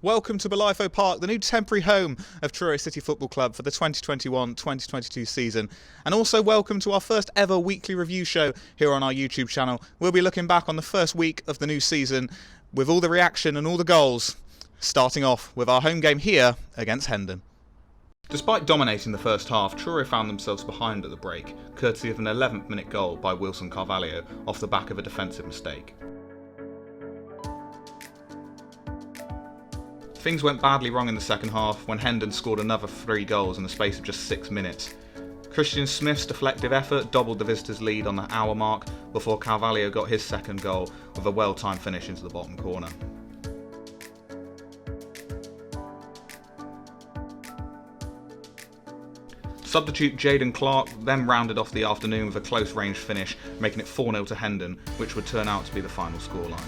Welcome to Belifo Park, the new temporary home of Truro City Football Club for the 2021-2022 season. And also welcome to our first ever weekly review show here on our YouTube channel. We'll be looking back on the first week of the new season with all the reaction and all the goals, starting off with our home game here against Hendon. Despite dominating the first half, Truro found themselves behind at the break, courtesy of an 11th minute goal by Wilson Carvalho off the back of a defensive mistake. Things went badly wrong in the second half when Hendon scored another 3 goals in the space of just 6 minutes. Christian Smith's deflective effort doubled the visitors' lead on the hour mark before Carvalho got his second goal with a well-timed finish into the bottom corner. Substitute Jaden Clark then rounded off the afternoon with a close-range finish, making it 4-0 to Hendon, which would turn out to be the final scoreline.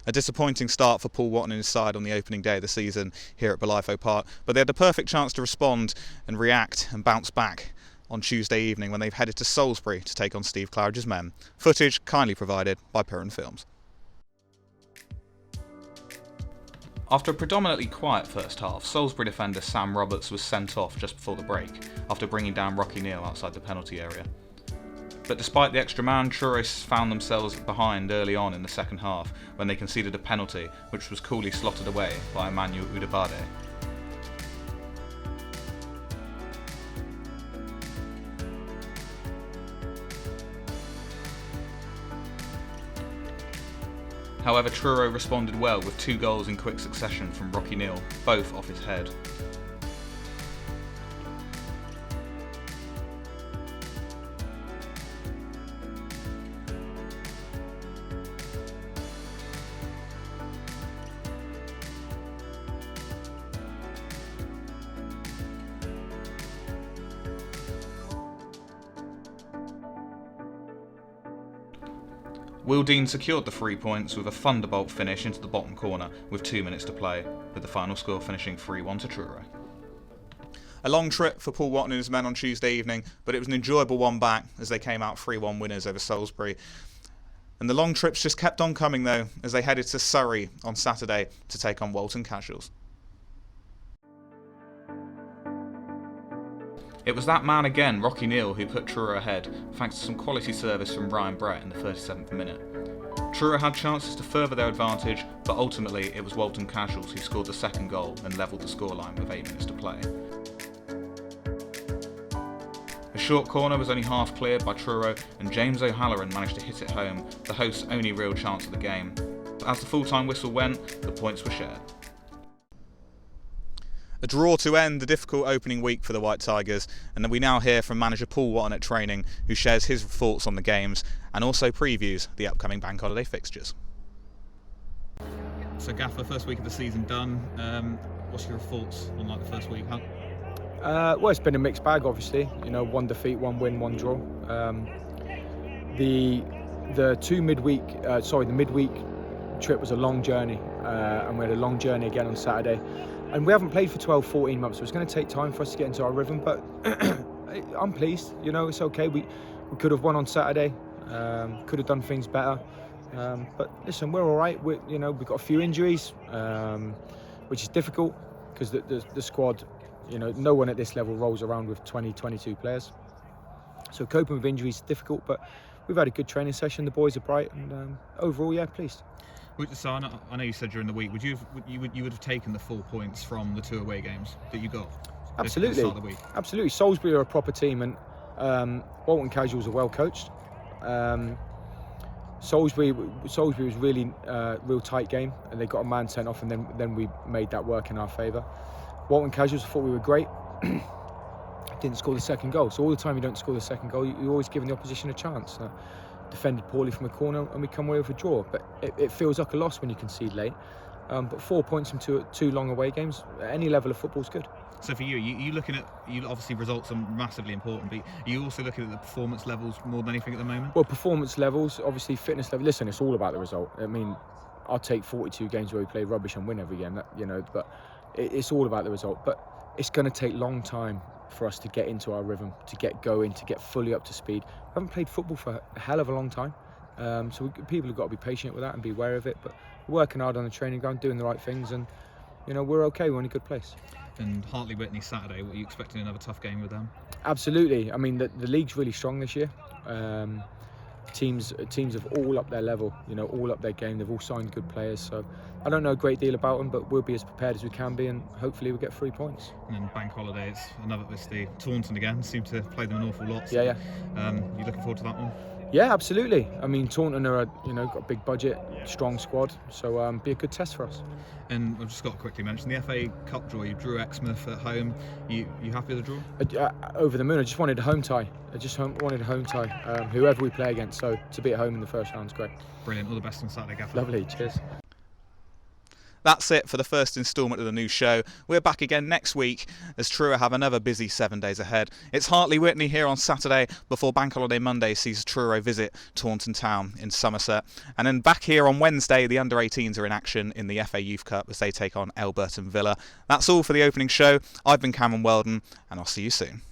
A disappointing start for Paul Wotton and his side on the opening day of the season here at Belifo Park, but they had the perfect chance to respond and react and bounce back on Tuesday evening when they've headed to Salisbury to take on Steve Claridge's men. Footage kindly provided by Piran Films. After a predominantly quiet first half, Salisbury defender Sam Roberts was sent off just before the break after bringing down Rocky Neal outside the penalty area. But despite the extra man, Truro found themselves behind early on in the second half when they conceded a penalty which was coolly slotted away by Emmanuel Udabade. However, Truro responded well with 2 goals in quick succession from Rocky Neal, both off his head. Will Dean secured the 3 points with a thunderbolt finish into the bottom corner with 2 minutes to play, with the final score finishing 3-1 to Truro. A long trip for Paul Wotton and his men on Tuesday evening, but it was an enjoyable one back as they came out 3-1 winners over Salisbury. And the long trips just kept on coming though as they headed to Surrey on Saturday to take on Walton Casuals. It was that man again, Rocky Neal, who put Truro ahead, thanks to some quality service from Ryan Brett in the 37th minute. Truro had chances to further their advantage, but ultimately it was Walton Casuals who scored the second goal and levelled the scoreline with 8 minutes to play. A short corner was only half cleared by Truro, and James O'Halloran managed to hit it home, the host's only real chance of the game. But as the full-time whistle went, the points were shared. A draw to end the difficult opening week for the White Tigers, and then we now hear from manager Paul Wotton at training, who shares his thoughts on the games and also previews the upcoming bank holiday fixtures. So Gaffer, first week of the season done. What's your thoughts on the first week? Well, it's been a mixed bag, obviously. You know, 1 defeat, 1 win, 1 draw. The midweek trip was a long journey, and we had a long journey again on Saturday. And we haven't played for 12, 14 months, so it's going to take time for us to get into our rhythm. But I'm pleased, you know, it's okay. We could have won on Saturday, could have done things better. But listen, we're all right. We've got a few injuries, which is difficult because the squad, you know, no one at this level rolls around with 20, 22 players. So coping with injuries is difficult, but we've had a good training session. The boys are bright, and overall, yeah, pleased. So I know you said during the week, would you have taken the 4 points from the 2 away games that you got? Absolutely, at the start of the week? Absolutely. Salisbury are a proper team, and Walton Casuals are well coached. Salisbury was really real tight game, and they got a man sent off, and then we made that work in our favour. Walton Casuals, I thought we were great. Didn't score the second goal, so all the time you don't score the second goal, you're always giving the opposition a chance. Defended poorly from a corner, and we come away with a draw. But it feels like a loss when you concede late. But 4 points from two long away games, at any level of football is good. So for you looking at, obviously results are massively important, but are you also looking at the performance levels more than anything at the moment? Well, performance levels, obviously fitness level. Listen, it's all about the result. I mean, I'll take 42 games where we play rubbish and win every game, but it's all about the result. But it's going to take a long time for us to get into our rhythm, to get going, to get fully up to speed. We haven't played football for a hell of a long time. People have got to be patient with that and be aware of it. But we're working hard on the training ground, doing the right things, and we're okay. We're in a good place. And Hartley-Whitney Saturday, what are you expecting, another tough game with them? Absolutely. I mean, the league's really strong this year. Teams have all up their level, all up their game. They've all signed good players. So I don't know a great deal about them, but we'll be as prepared as we can be, and hopefully we'll get 3 points. And then bank holiday, it's the Taunton again. Seem to play them an awful lot. So, yeah. You looking forward to that one? Yeah, absolutely. I mean, Taunton are got a big budget, strong squad, so be a good test for us. And I've just got to quickly mention the FA Cup draw. You drew Exmouth at home. You happy with the draw? Over the moon. I just wanted a home tie. Whoever we play against. So to be at home in the first round is great. Brilliant. All the best on Saturday, Gaffer. Lovely. Cheers. That's it for the first instalment of the new show. We're back again next week as Truro have another busy 7 days ahead. It's Hartley-Whitney here on Saturday before Bank Holiday Monday sees Truro visit Taunton Town in Somerset. And then back here on Wednesday, the under-18s are in action in the FA Youth Cup as they take on Elburton Villa. That's all for the opening show. I've been Cameron Weldon, and I'll see you soon.